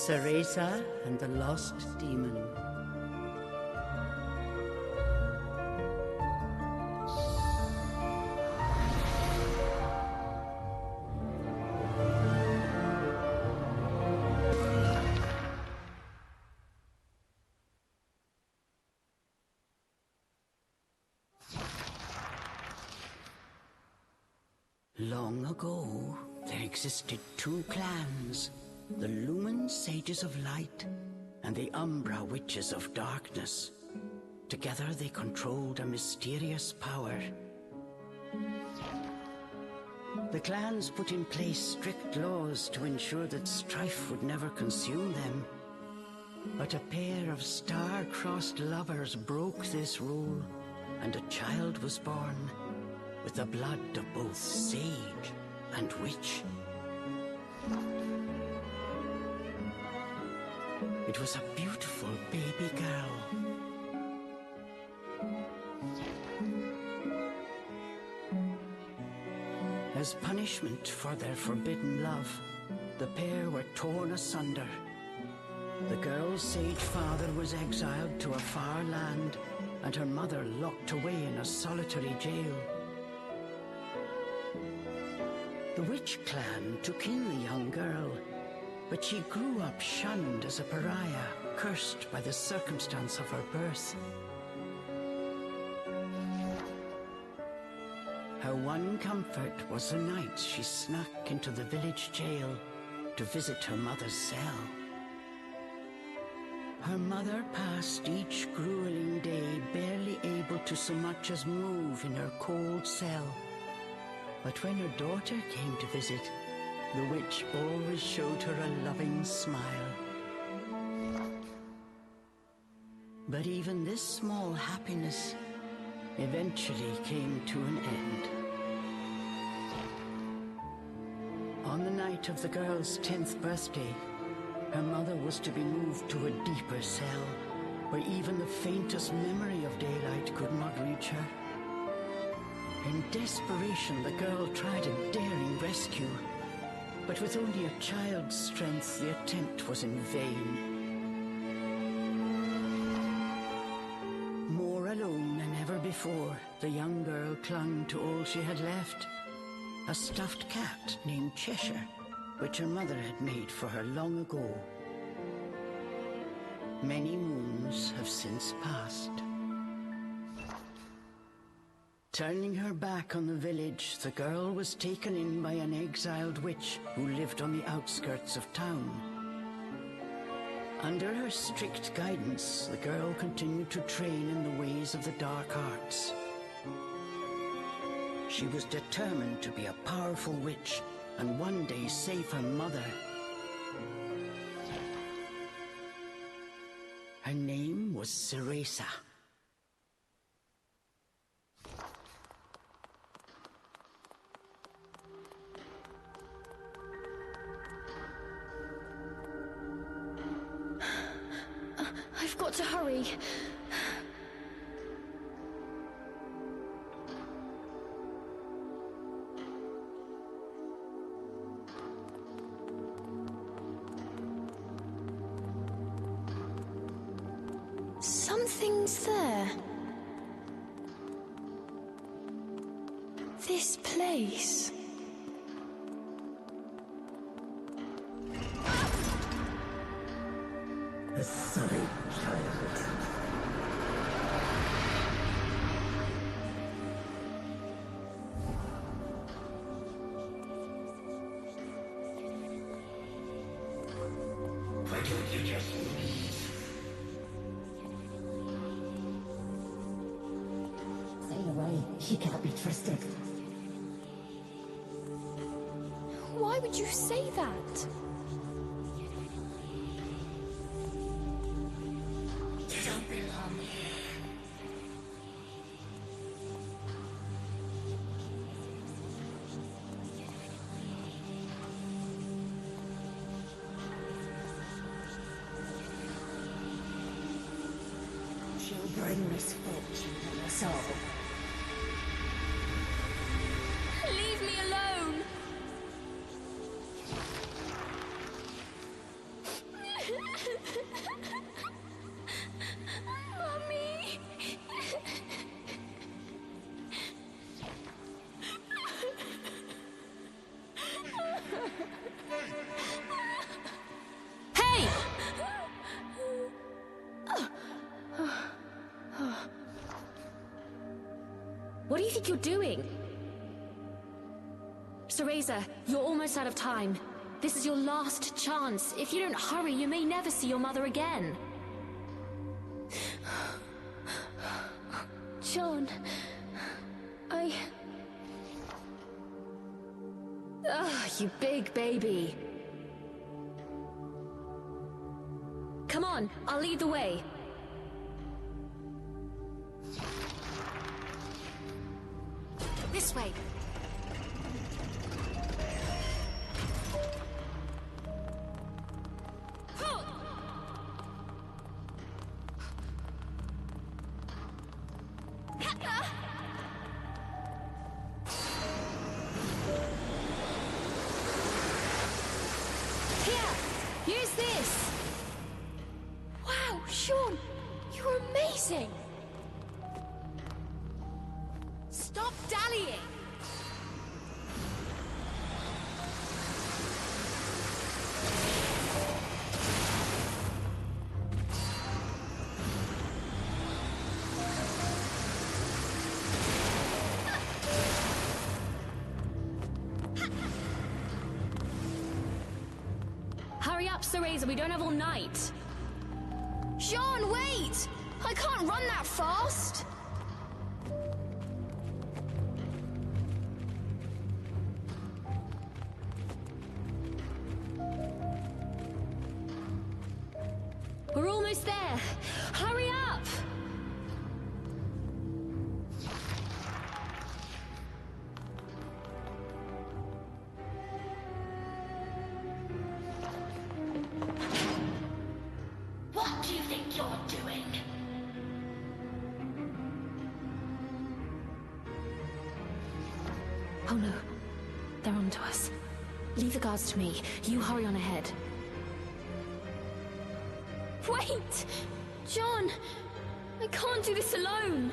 Cereza and the Lost Demon. Long ago, there existed two clans, the Lumen Sages of Light and the Umbra Witches of Darkness. Together they controlled a mysterious power. The clans put in place strict laws to ensure that strife would never consume them. But a pair of star-crossed lovers broke this rule, and a child was born with the blood of both sage and witch. It was a beautiful baby girl. As punishment for their forbidden love, the pair were torn asunder. The girl's sage father was exiled to a far land, and her mother locked away in a solitary jail. The witch clan took in the young girl, but she grew up shunned as a pariah, cursed by the circumstance of her birth. Her one comfort was the nights she snuck into the village jail to visit her mother's cell. Her mother passed each grueling day barely able to so much as move in her cold cell. But when her daughter came to visit, the witch always showed her a loving smile. But even this small happiness eventually came to an end. On the night of the girl's 10th birthday, her mother was to be moved to a deeper cell, where even the faintest memory of daylight could not reach her. In desperation, the girl tried a daring rescue, but with only a child's strength, the attempt was in vain. More alone than ever before, the young girl clung to all she had left, a stuffed cat named Cheshire, which her mother had made for her long ago. Many moons have since passed. Turning her back on the village, the girl was taken in by an exiled witch who lived on the outskirts of town. Under her strict guidance, the girl continued to train in the ways of the dark arts. She was determined to be a powerful witch and one day save her mother. Her name was Cereza. I've got to hurry. Something's there. This place. A sorry child. Why don't you just leave? Stay away. He cannot be trusted. Why would you say that? You don't belong here. She'll bring misfortune on us all. Leave me alone! do you think you're doing? Cereza, you're almost out of time. This is your last chance. If you don't hurry, you may never see your mother again. John, You big baby. Come on, I'll lead the way. This way. use this! Wow, Sean, you're amazing! Stop dallying! Hurry up, Cereza, we don't have all night. Sean, wait! I can't run that fast! We're almost there. Hurry up! What do you think you're doing? Oh no, they're on to us. Leave the guards to me. You hurry on ahead. Wait! John! I can't do this alone!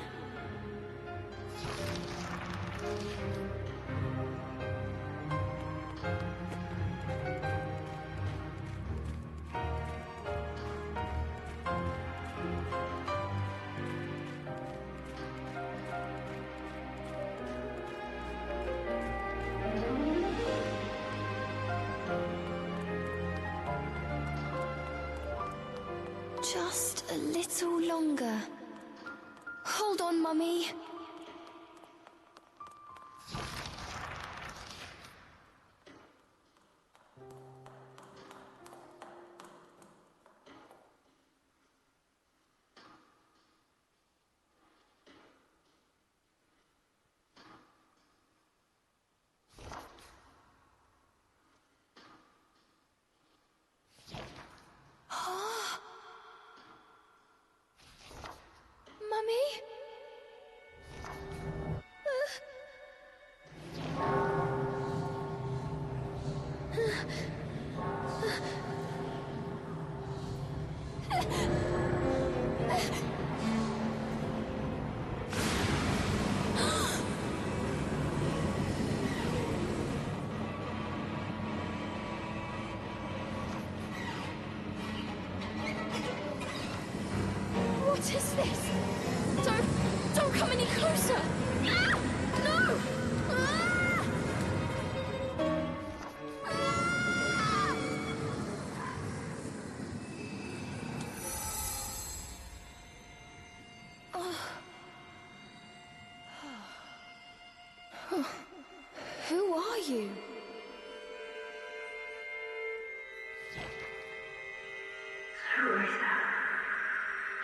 Just a little longer. Hold on, Mummy. Mummy? What is this? Don't come any closer! Ah! No! Ah! Ah! Who are you? Cereza,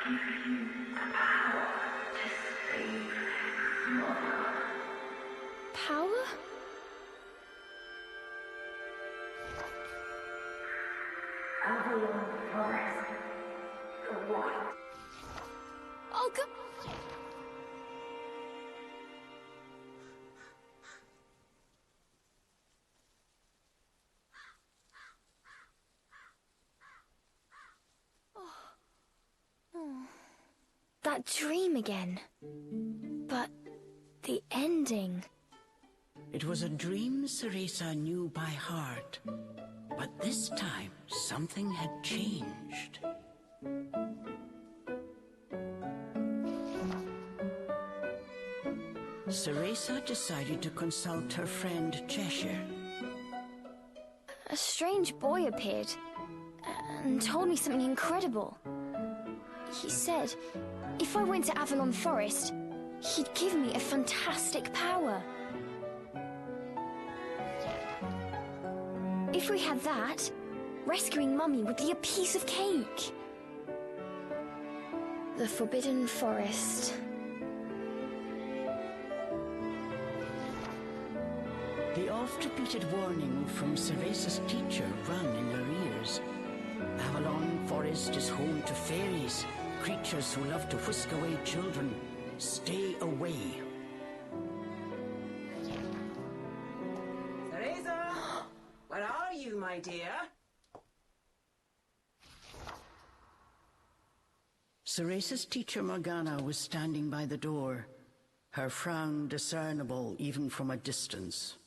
give you the power to save Mother. Power? Avalon Forest, the white. I'll go. That dream again. But the ending. It was a dream Cereza knew by heart. But this time, something had changed. Cereza decided to consult her friend Cheshire. A strange boy appeared and told me something incredible. He said if I went to Avalon Forest, he'd give me a fantastic power. If we had that, rescuing Mummy would be a piece of cake. The Forbidden Forest. The oft-repeated warning from Cereza's teacher rang in her ears. Avalon Forest is home to fairies, creatures who love to whisk away children. Stay away. Cereza! Where are you, my dear? Cereza's teacher Morgana was standing by the door, her frown discernible even from a distance.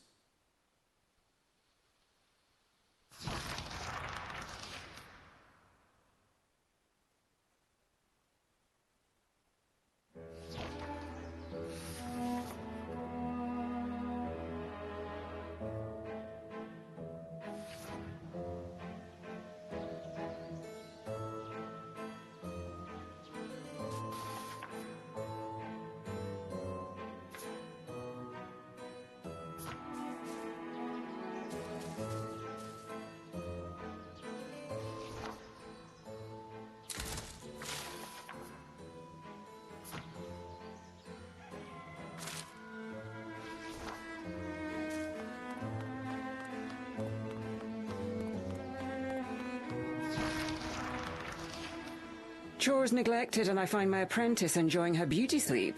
Chores neglected, and I find my apprentice enjoying her beauty sleep.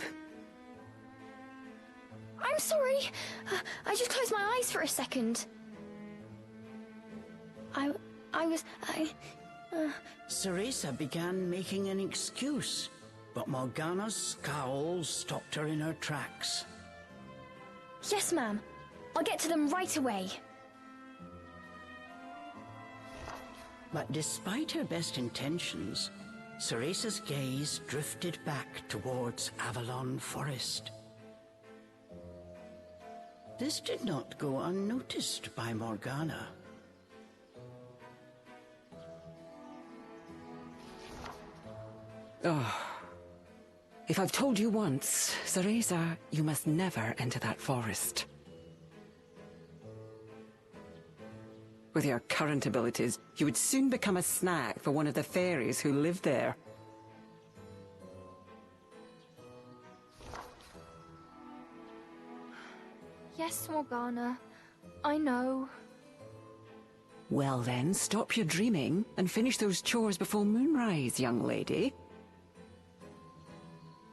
I'm sorry. I just closed my eyes for a second. Cereza began making an excuse, but Morgana's scowl stopped her in her tracks. Yes, ma'am. I'll get to them right away. But despite her best intentions, Cereza's gaze drifted back towards Avalon Forest. This did not go unnoticed by Morgana. If I've told you once, Cereza, you must never enter that forest. With your current abilities, you would soon become a snack for one of the fairies who live there. Yes, Morgana. I know. Well then, stop your dreaming and finish those chores before moonrise, young lady.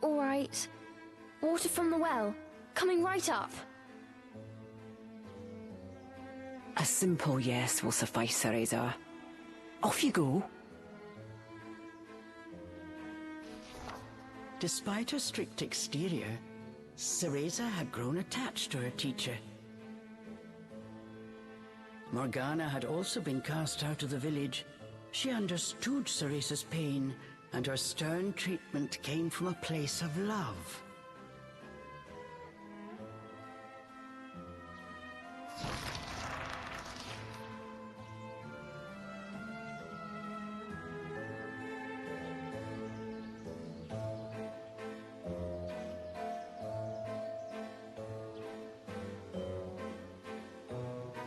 All right. Water from the well. Coming right up. A simple yes will suffice, Cereza. Off you go. Despite her strict exterior, Cereza had grown attached to her teacher. Morgana had also been cast out of the village. She understood Cereza's pain, and her stern treatment came from a place of love.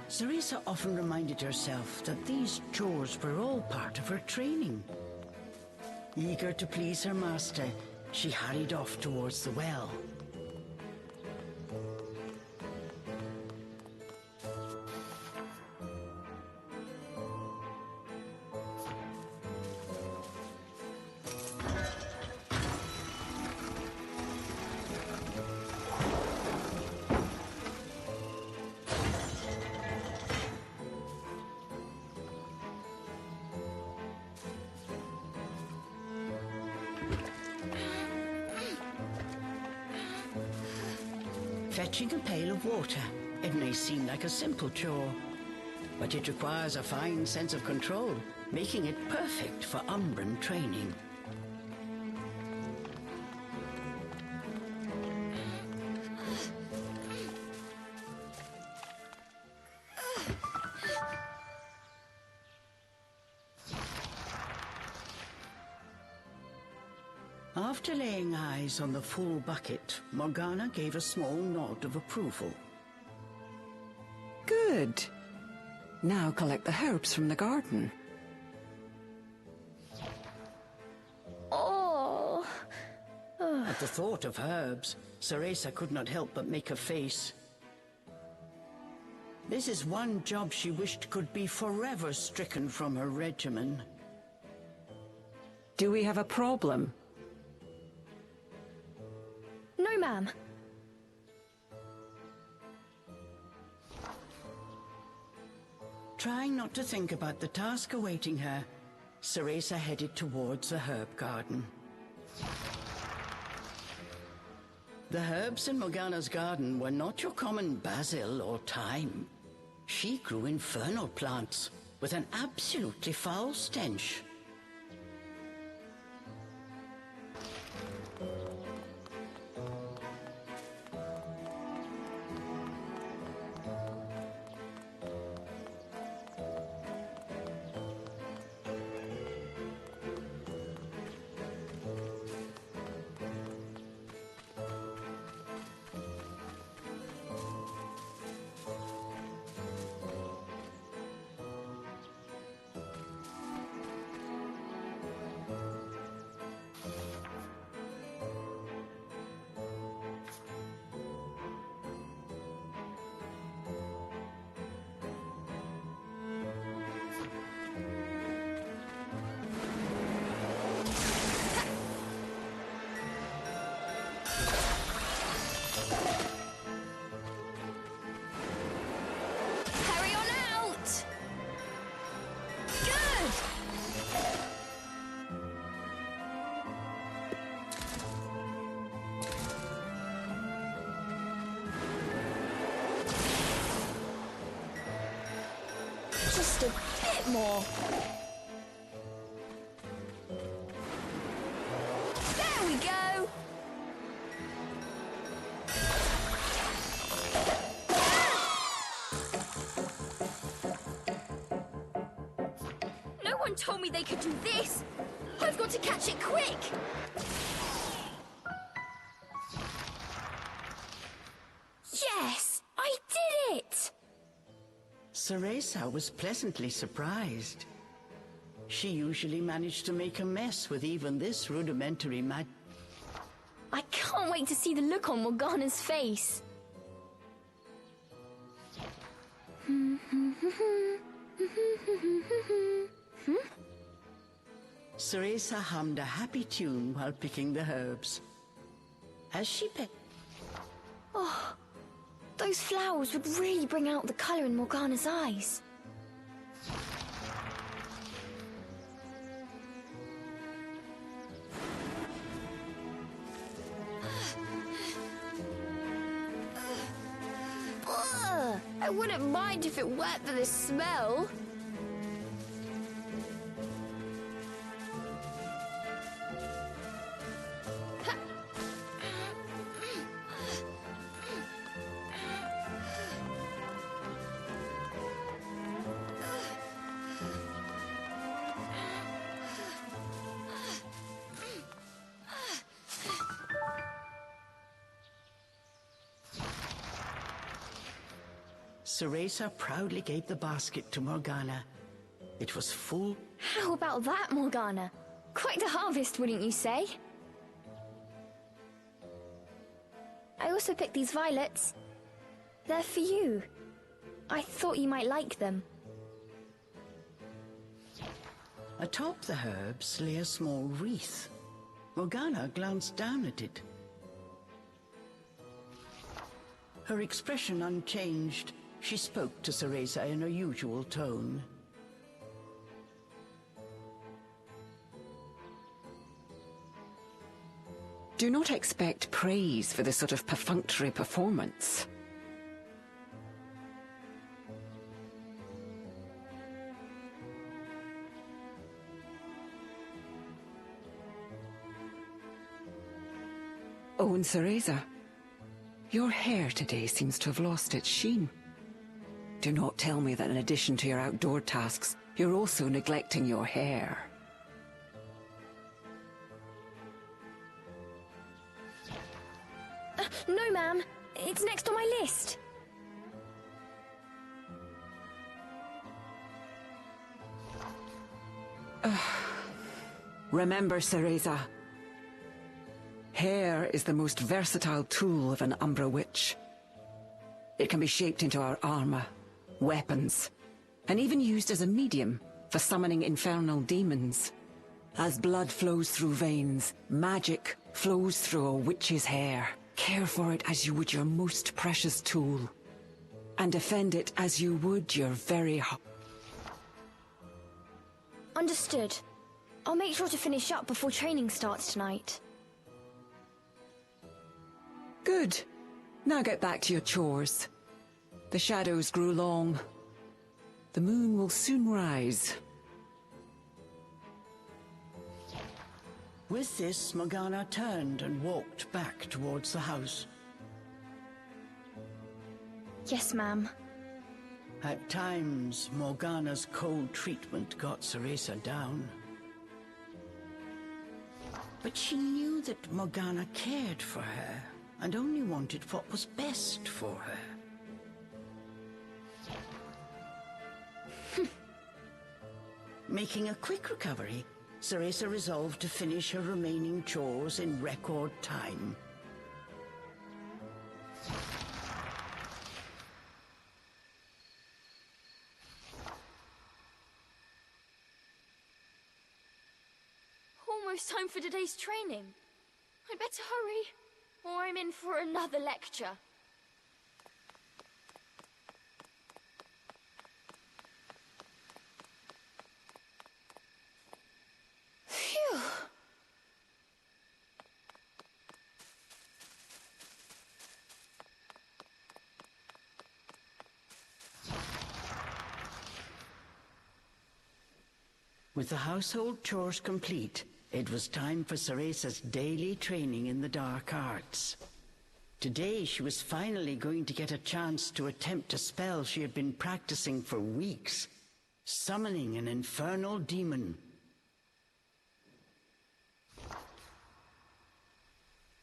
Cereza often reminded herself that these chores were all part of her training. Eager to please her master, she hurried off towards the well. Fetching a pail of water. It may seem like a simple chore, but it requires a fine sense of control, making it perfect for Umbran training. After laying eyes on the full bucket, Morgana gave a small nod of approval. Good. Now collect the herbs from the garden. Oh. At the thought of herbs, Cereza could not help but make a face. This is one job she wished could be forever stricken from her regimen. Do we have a problem? No, ma'am. Trying not to think about the task awaiting her, Cereza headed towards the herb garden. The herbs in Morgana's garden were not your common basil or thyme. She grew infernal plants with an absolutely foul stench. Hurry on out! Good! Just a bit more. There we go! No one told me they could do this! I've got to catch it quick! Yes! I did it! Cereza was pleasantly surprised. She usually managed to make a mess with even this rudimentary magic. I can't wait to see the look on Morgana's face. Cereza hummed a happy tune while picking the herbs. As she picked, Those flowers would really bring out the colour in Morgana's eyes. Ugh, I wouldn't mind if it weren't for this smell. Cereza proudly gave the basket to Morgana. It was full. How about that, Morgana? Quite a harvest, wouldn't you say? I also picked these violets. They're for you. I thought you might like them. Atop the herbs lay a small wreath. Morgana glanced down at it. Her expression unchanged, she spoke to Cereza in her usual tone. Do not expect praise for this sort of perfunctory performance. Oh, and Cereza, your hair today seems to have lost its sheen. Do not tell me that in addition to your outdoor tasks, you're also neglecting your hair. No, ma'am. It's next on my list. Remember, Cereza. Hair is the most versatile tool of an Umbra witch. It can be shaped into our armor, weapons, and even used as a medium for summoning infernal demons. As blood flows through veins, magic flows through a witch's hair. Care for it as you would your most precious tool, and defend it as you would your very heart. Understood. I'll make sure to finish up before training starts tonight. Good. Now get back to your chores. The shadows grew long. The moon will soon rise. With this, Morgana turned and walked back towards the house. Yes, ma'am. At times, Morgana's cold treatment got Cereza down. But she knew that Morgana cared for her and only wanted what was best for her. Making a quick recovery, Cereza resolved to finish her remaining chores in record time. Almost time for today's training. I'd better hurry, or I'm in for another lecture. Phew. With the household chores complete, it was time for Cereza's daily training in the dark arts. Today she was finally going to get a chance to attempt a spell she had been practicing for weeks, summoning an infernal demon.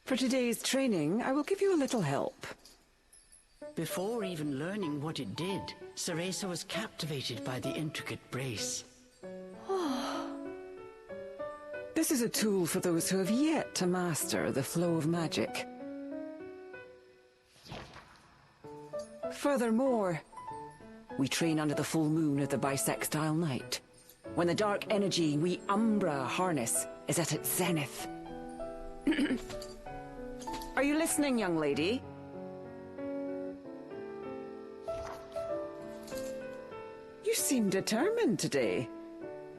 For today's training, I will give you a little help. Before even learning what it did, Cereza was captivated by the intricate brace. This is a tool for those who have yet to master the flow of magic. Furthermore, we train under the full moon of the bisextile night, when the dark energy we Umbra harness is at its zenith. Are you listening, young lady? You seem determined today.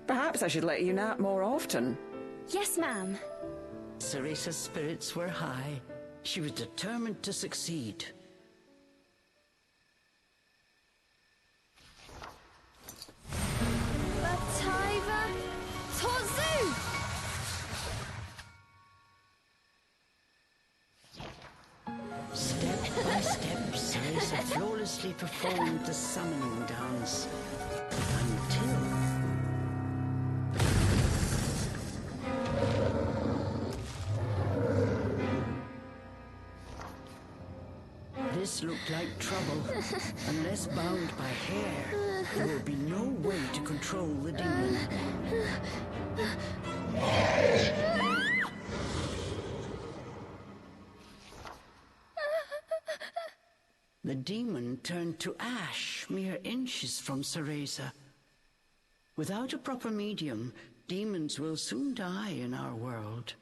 Perhaps I should let you nap more often. Yes, ma'am. Cereza's spirits were high. She was determined to succeed. Bataiva Tozu! Step by step, Cereza flawlessly performed the summoning dance. Until... This looked like trouble. Unless bound by hair, there will be no way to control the demon. The demon turned to ash mere inches from Cereza. Without a proper medium, demons will soon die in our world.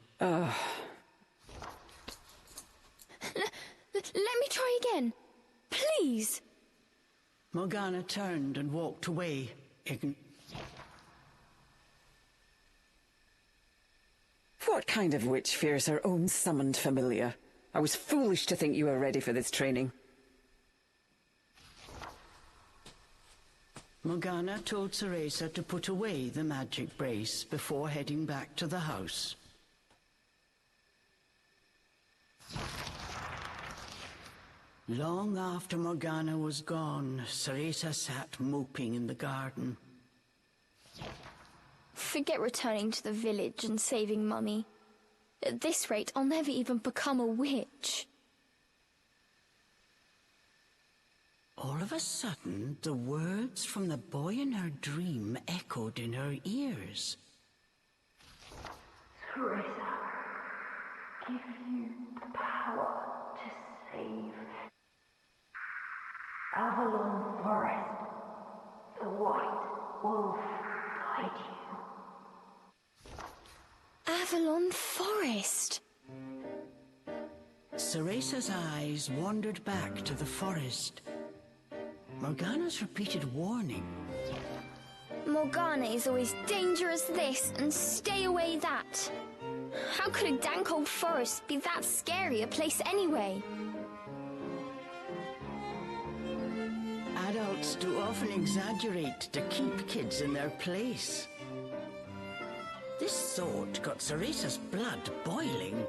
Let me try again. Please. Morgana turned and walked away. What kind of witch fears her own summoned familiar? I was foolish to think you were ready for this training. Morgana told Cereza to put away the magic brace before heading back to the house. Long after Morgana was gone, Cereza sat moping in the garden. Forget returning to the village and saving Mummy. At this rate, I'll never even become a witch. All of a sudden, the words from the boy in her dream echoed in her ears. Cereza, give you the power to save Avalon Forest. The White Wolf guide you. Avalon Forest. Cereza's eyes wandered back to the forest. Morgana's repeated warning. Morgana is always dangerous this and stay away that. How could a dank old forest be that scary a place anyway? Adults do often exaggerate to keep kids in their place. This thought got Cereza's blood boiling.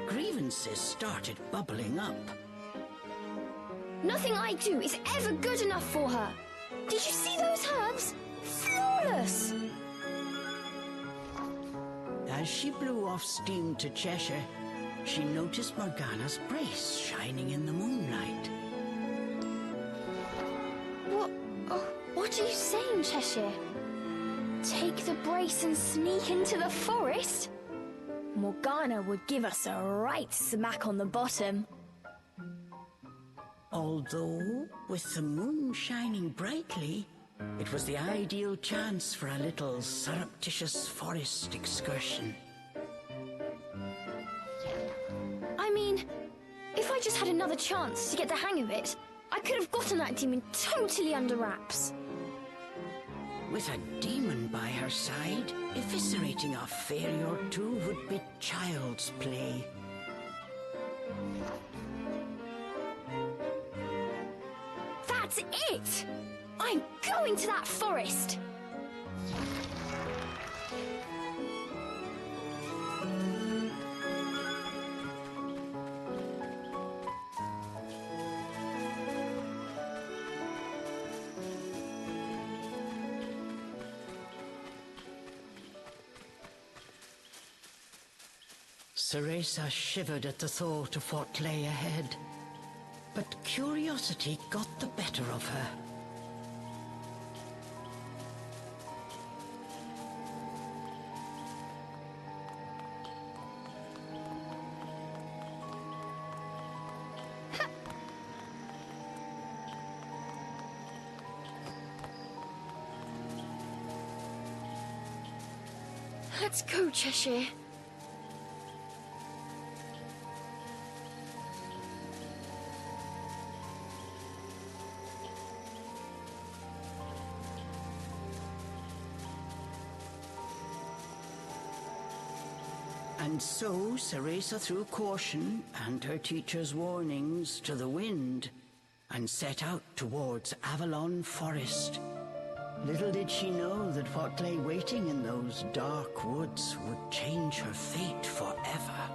Grievances started bubbling up. Nothing I do is ever good enough for her. Did you see those herbs? Flawless! As she blew off steam to Cheshire, she noticed Morgana's brace shining in the moonlight. What are you saying, Cheshire? Take the brace and sneak into the forest? Morgana would give us a right smack on the bottom. Although, with the moon shining brightly, it was the ideal chance for a little surreptitious forest excursion. I mean, if I just had another chance to get the hang of it, I could have gotten that demon totally under wraps. With a demon by her side, eviscerating a fairy or two would be child's play. That's it! I'm going to that forest! Cereza shivered at the thought of what lay ahead, but curiosity got the better of her. Let's go, Cheshire. And so Cereza threw caution and her teacher's warnings to the wind and set out towards Avalon Forest. Little did she know that what lay waiting in those dark woods would change her fate forever.